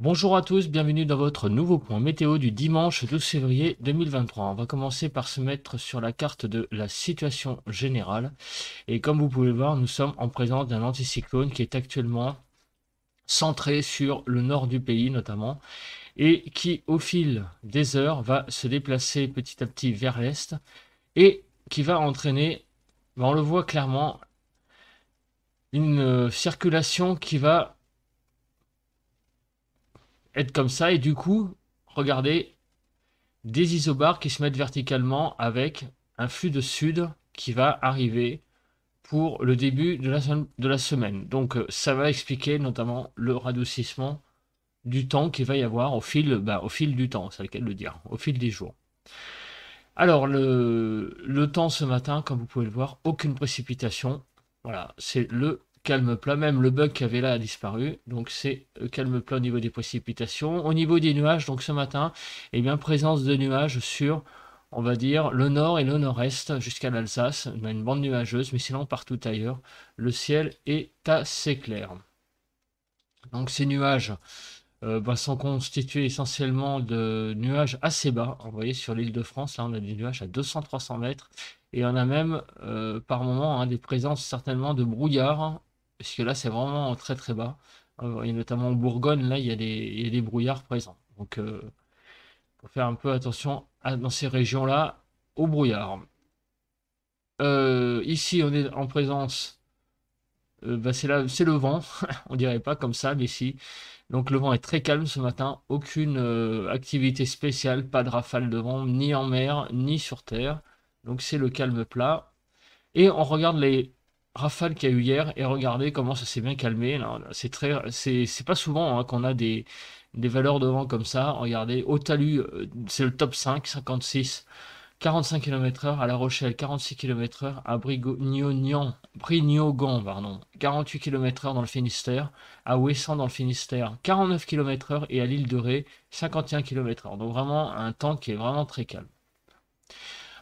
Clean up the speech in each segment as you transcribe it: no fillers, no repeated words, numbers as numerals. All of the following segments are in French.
Bonjour à tous, bienvenue dans votre nouveau point météo du dimanche 12 février 2023. On va commencer par se mettre sur la carte de la situation générale. Et comme vous pouvez le voir, nous sommes en présence d'un anticyclone qui est actuellement centré sur le nord du pays notamment, et qui au fil des heures va se déplacer petit à petit vers l'est, et qui va entraîner, on le voit clairement, une circulation qui va être comme ça, et du coup, regardez, des isobars qui se mettent verticalement avec un flux de sud qui va arriver pour le début de la semaine. Donc ça va expliquer notamment le radoucissement du temps qu'il va y avoir au fil du temps, c'est le cas de le dire, au fil des jours. Alors le temps ce matin, comme vous pouvez le voir, aucune précipitation. Voilà, c'est le calme plat. Même le bug qu'il y avait là a disparu. Donc c'est calme plat au niveau des précipitations. Au niveau des nuages, donc ce matin, eh bien présence de nuages sur, on va dire, le nord et le nord-est jusqu'à l'Alsace. On a une bande nuageuse, mais sinon partout ailleurs, le ciel est assez clair. Donc ces nuages sont constitués essentiellement de nuages assez bas. Vous voyez, sur l'île de France, là, on a des nuages à 200-300 mètres. Et on a même, par moment, des présences certainement de brouillard, parce que là, c'est vraiment très très bas. Et notamment en Bourgogne, là, il y a des brouillards présents. Donc, il faut faire un peu attention dans ces régions-là au brouillard. Ici, on est en présence, c'est le vent. On dirait pas comme ça, mais si. Donc le vent est très calme ce matin, aucune activité spéciale, pas de rafale de vent, ni en mer, ni sur terre. Donc c'est le calme plat. Et on regarde les rafales qu'il y a eu hier et regardez comment ça s'est bien calmé. C'est pas souvent hein, qu'on a des valeurs de vent comme ça. Regardez, au talus, c'est le top 5, 56. 45 km/h à La Rochelle, 46 km/h à Brignogan, pardon, 48 km/h dans le Finistère, à Ouessant dans le Finistère, 49 km/h et à l'île de Ré, 51 km/h. Donc vraiment un temps qui est vraiment très calme.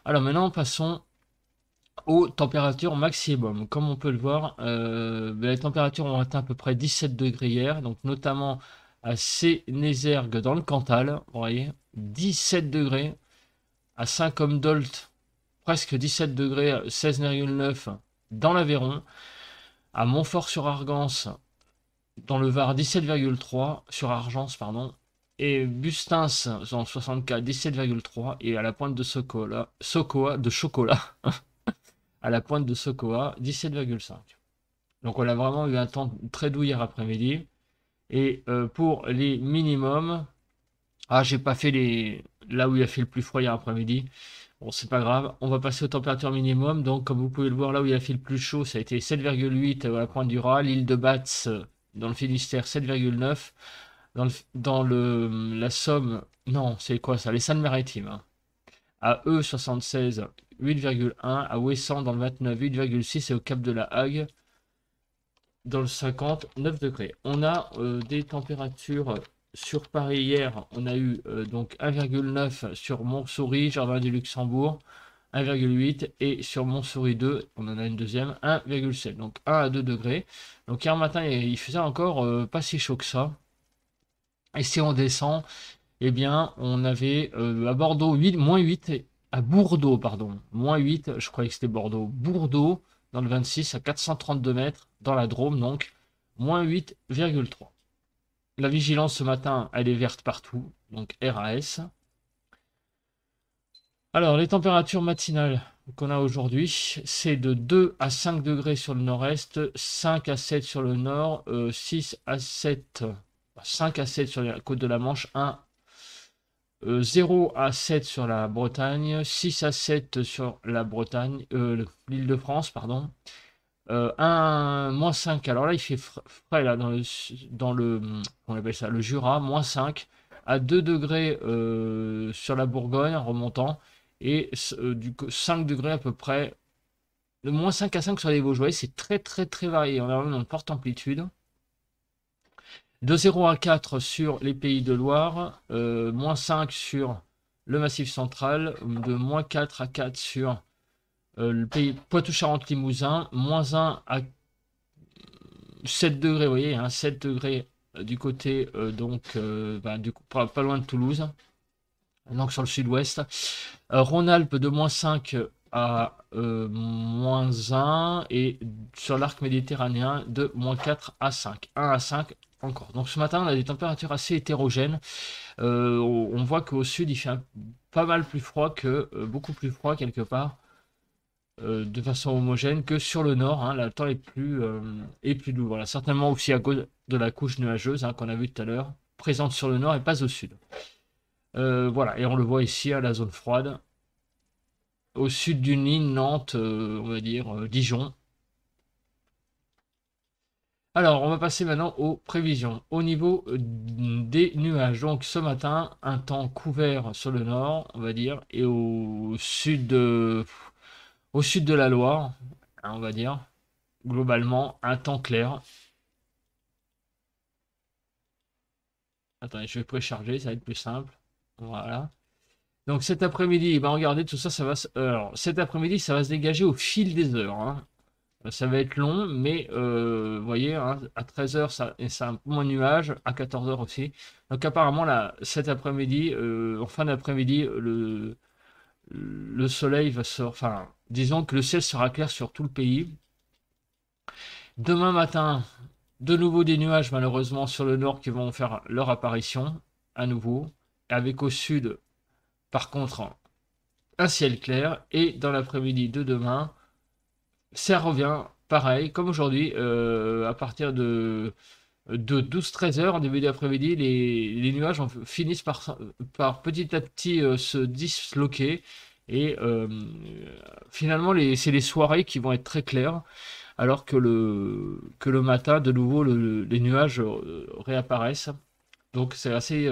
Alors maintenant passons aux températures maximum. Comme on peut le voir, les températures ont atteint à peu près 17 degrés hier, donc notamment à Sénézergue dans le Cantal, vous voyez, 17 degrés, à Saint-Combe-d'Olt, presque 17 degrés, 16,9 dans l'Aveyron, à Montfort-sur-Argence, dans le Var, 17,3 sur Argence, pardon, et Bustins, dans le 64, 17,3, et à la pointe de Chocolat, à la pointe de Socoa, 17,5. Donc on a vraiment eu un temps très doux hier après-midi. Et pour les minimums, j'ai pas fait là où il a fait le plus froid hier après-midi. Bon, c'est pas grave. On va passer aux températures minimum. Donc, comme vous pouvez le voir, là où il a fait le plus chaud, ça a été 7,8 à la pointe du Raz. L'île de Batz, dans le Finistère, 7,9. La Somme, non, c'est quoi ça? Les Seines-Maritimes, hein. À E, 76, 8,1. À Ouessant, dans le 29, 8,6. Et au Cap de la Hague, dans le 50, 9 degrés. On a des températures sur Paris hier. On a eu donc 1,9 sur Montsouris, Jardin du Luxembourg, 1,8 et sur Montsouris 2, on en a une deuxième, 1,7. Donc 1 à 2 degrés. Donc hier matin, il faisait encore pas si chaud que ça. Et si on descend, eh bien, on avait à Bordeaux 8, moins 8, à Bourdeaux, pardon, moins 8, je croyais que c'était Bordeaux. Bourdeaux, dans le 26, à 432 mètres, dans la Drôme, donc, moins 8,3. La vigilance ce matin, elle est verte partout, donc RAS. Alors, les températures matinales qu'on a aujourd'hui, c'est de 2 à 5 degrés sur le nord-est, 5 à 7 sur le nord, 6 à 7, 5 à 7 sur la côte de la Manche, 0 à 7 sur la Bretagne, 6 à 7 sur la Bretagne, l'île de France, pardon. 1, moins 5, alors là il fait frais là, on appelle ça, le Jura, moins 5, à 2 degrés sur la Bourgogne remontant, et 5 degrés à peu près, de moins 5 à 5 sur les Vosges, c'est très très très varié, on a vraiment une forte amplitude. De 0 à 4 sur les Pays de Loire, moins 5 sur le Massif central, de moins 4 à 4 sur le pays Poitou-Charentes-Limousin, moins 1 à 7 degrés, vous voyez, hein, 7 degrés du côté du coup, pas loin de Toulouse, donc sur le sud-ouest. Rhône-Alpes de -5 à -1 et sur l'arc méditerranéen de -4 à 5. 1 à 5 encore. Donc ce matin, on a des températures assez hétérogènes. On voit qu'au sud, il fait pas mal plus froid beaucoup plus froid quelque part, de façon homogène que sur le nord. Hein, là, le temps est plus doux. Voilà, certainement aussi à cause de la couche nuageuse, hein, qu'on a vu tout à l'heure, présente sur le nord et pas au sud. Voilà, et on le voit ici à la zone froide. Au sud du Nil, Nantes, on va dire Dijon. Alors, on va passer maintenant aux prévisions. Au niveau des nuages, donc ce matin, un temps couvert sur le nord, on va dire, et au sud de la Loire, hein, on va dire, globalement, un temps clair. Attendez, je vais précharger, ça va être plus simple. Voilà. Donc cet après-midi, ben regardez, tout ça, alors, cet après-midi, ça va se dégager au fil des heures. Hein. Ça va être long, mais vous voyez, hein, à 13 h, c'est un peu moins de nuages, à 14 h aussi. Donc apparemment, là, cet après-midi, en fin d'après-midi, le soleil va sortir. Enfin, disons que le ciel sera clair sur tout le pays. Demain matin, de nouveau des nuages, malheureusement, sur le nord qui vont faire leur apparition, à nouveau. Avec au sud, par contre, un ciel clair. Et dans l'après-midi de demain, ça revient pareil, comme aujourd'hui, à partir de 12-13 h en début d'après-midi, les nuages finissent par petit à petit se disloquer. Et finalement, c'est les soirées qui vont être très claires, alors que le matin, de nouveau, les nuages réapparaissent. Donc c'est assez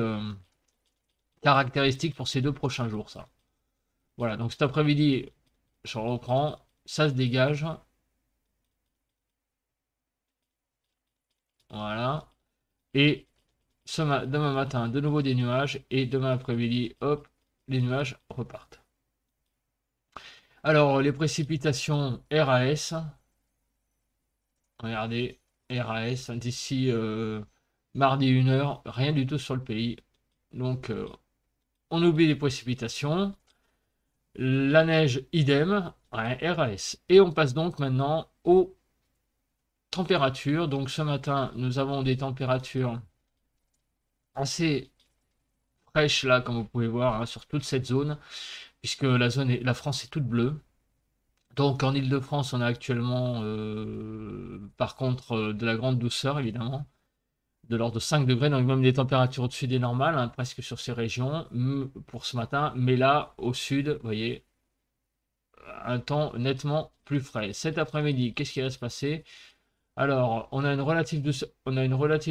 caractéristique pour ces 2 prochains jours, ça. Voilà, donc cet après-midi, je reprends, ça se dégage. Voilà. Et demain matin, de nouveau des nuages. Et demain après-midi, hop, les nuages repartent. Alors, les précipitations RAS. Regardez, RAS, d'ici mardi 1 h, rien du tout sur le pays. Donc, on oublie les précipitations. La neige, idem, ouais, RAS. Et on passe donc maintenant aux températures. Donc, ce matin, nous avons des températures assez fraîches, là, comme vous pouvez voir, hein, sur toute cette zone, puisque la France est toute bleue. Donc en Île-de-France, on a actuellement, par contre, de la grande douceur, évidemment, de l'ordre de 5 degrés, donc même des températures au-dessus des normales, hein, presque sur ces régions, pour ce matin. Mais là, au sud, vous voyez, un temps nettement plus frais. Cet après-midi, qu'est-ce qui va se passer? Alors, on a une relative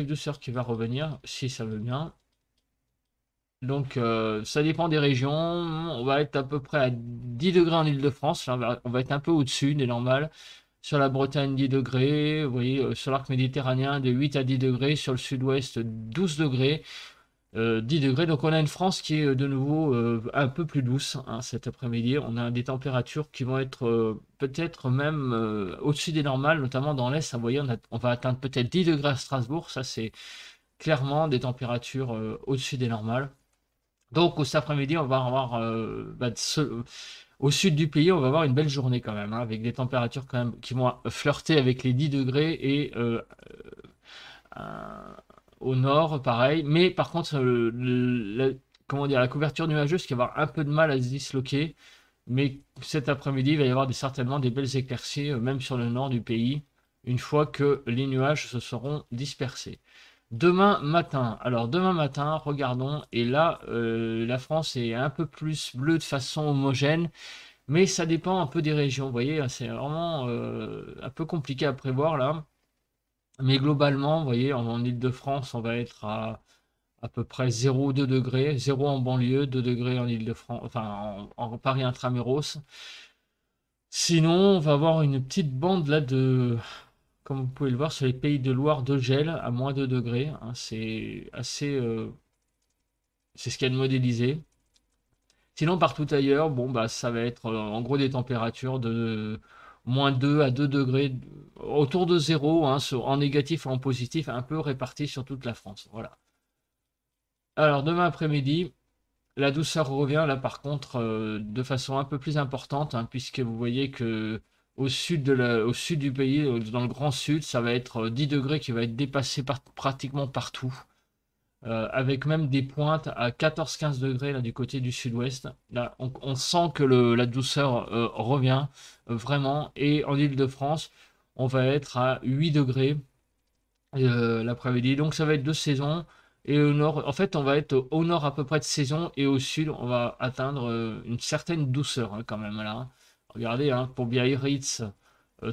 douceur qui va revenir, si ça veut bien. Donc, ça dépend des régions. On va être à peu près à 10 degrés en Île-de-France. On va être un peu au-dessus des normales. Sur la Bretagne, 10 degrés. Vous voyez, sur l'arc méditerranéen, de 8 à 10 degrés. Sur le sud-ouest, 12 degrés. 10 degrés. Donc, on a une France qui est de nouveau un peu plus douce, hein, cet après-midi. On a des températures qui vont être peut-être même au-dessus des normales, notamment dans l'Est. Vous voyez, on va atteindre peut-être 10 degrés à Strasbourg. Ça, c'est clairement des températures au-dessus des normales. Donc, cet après-midi, on va avoir, au sud du pays, on va avoir une belle journée quand même, hein, avec des températures quand même qui vont flirter avec les 10 degrés et euh, au nord, pareil. Mais par contre, comment dire, la couverture nuageuse qui va avoir un peu de mal à se disloquer. Mais cet après-midi, il va y avoir certainement des belles éclaircies, même sur le nord du pays, une fois que les nuages se seront dispersés. Demain matin, alors demain matin, regardons, et là, la France est un peu plus bleue de façon homogène, mais ça dépend un peu des régions. Vous voyez, hein, c'est vraiment un peu compliqué à prévoir là. Mais globalement, vous voyez, en Île-de-France, on va être à peu près 0,2 degrés, 0 en banlieue, 2 degrés en Île-de-France, enfin en Paris intramuros. Sinon, on va avoir une petite bande là comme vous pouvez le voir, sur les pays de Loire, de gel à -2 degrés. Hein, c'est assez. C'est ce qu'il y a de modélisé. Sinon, partout ailleurs, bon, bah, ça va être en gros des températures -2 à 2 degrés, autour de 0, hein, en négatif ou en positif, un peu répartis sur toute la France. Voilà. Alors, demain après-midi, la douceur revient là par contre de façon un peu plus importante, hein, puisque vous voyez que au sud, au sud du pays, dans le grand sud, ça va être 10 degrés qui va être dépassé pratiquement partout. Avec même des pointes à 14-15 degrés là, du côté du sud-ouest. Là, on sent que la douceur revient vraiment. Et en Île-de-France, on va être à 8 degrés l'après-midi. Donc ça va être de saison. Et au nord, en fait, on va être au nord à peu près de saison. Et au sud, on va atteindre une certaine douceur hein, quand même. Là. Regardez, hein, pour Biarritz,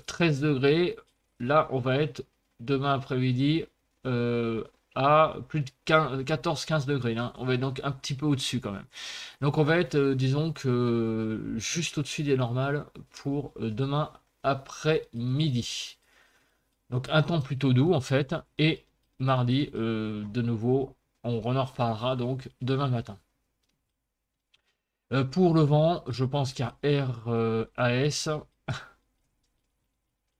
13 degrés. Là, on va être demain après-midi à plus de 14-15 degrés. Hein. On va être donc un petit peu au-dessus quand même. Donc on va être, disons que juste au-dessus des normales pour demain après-midi. Donc un temps plutôt doux en fait. Et mardi, de nouveau, on en reparlera donc demain matin. Pour le vent, je pense qu'il y a RAS.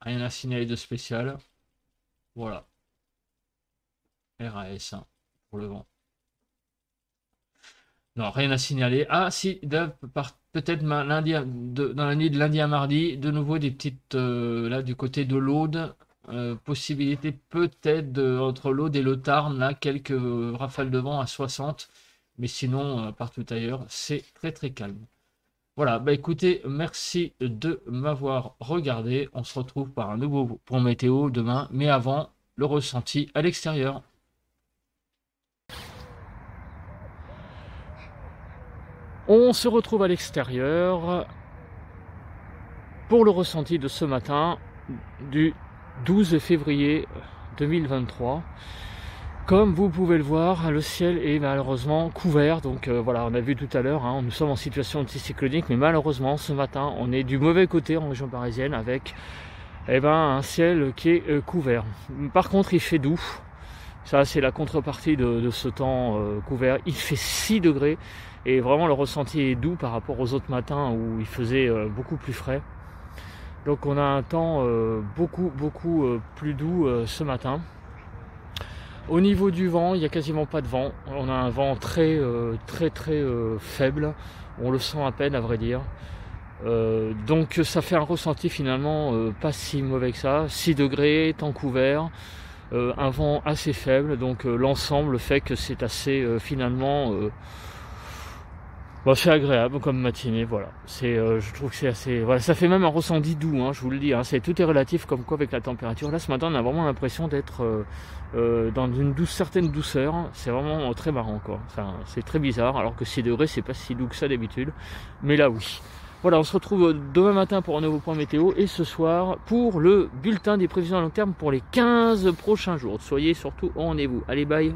Rien à signaler de spécial. Voilà. RAS hein, pour le vent. Non, rien à signaler. Ah, si, peut-être lundi, dans la nuit de lundi à mardi, de nouveau des petites, là, du côté de l'Aude, possibilité peut-être entre l'Aude et le Tarn, là, quelques rafales de vent à 60, mais sinon, partout ailleurs, c'est très très calme. Voilà, bah écoutez, merci de m'avoir regardé. On se retrouve par un nouveau point météo demain, mais avant, le ressenti à l'extérieur. On se retrouve à l'extérieur pour le ressenti de ce matin du 12 février 2023. Comme vous pouvez le voir, le ciel est malheureusement couvert. Donc voilà, on a vu tout à l'heure, hein, nous sommes en situation anticyclonique, mais malheureusement ce matin, on est du mauvais côté en région parisienne avec un ciel qui est couvert. Par contre, il fait doux. Ça, c'est la contrepartie de ce temps couvert. Il fait 6 degrés et vraiment le ressenti est doux par rapport aux autres matins où il faisait beaucoup plus frais. Donc on a un temps beaucoup plus doux ce matin. Au niveau du vent, il n'y a quasiment pas de vent. On a un vent très faible. On le sent à peine à vrai dire. Donc ça fait un ressenti finalement pas si mauvais que ça. 6 degrés, temps couvert. Un vent assez faible, donc l'ensemble fait que c'est assez finalement c'est agréable comme matinée, voilà. Je trouve que c'est assez, voilà, ça fait même un ressenti doux, hein, je vous le dis, hein, tout est relatif comme quoi avec la température. Là ce matin on a vraiment l'impression d'être dans une certaine douceur, c'est vraiment très marrant quoi. Enfin, c'est très bizarre, alors que 6 degrés c'est pas si doux que ça d'habitude, mais là oui. Voilà, on se retrouve demain matin pour un nouveau point météo et ce soir pour le bulletin des prévisions à long terme pour les 15 prochains jours. Soyez surtout au rendez-vous. Allez, bye!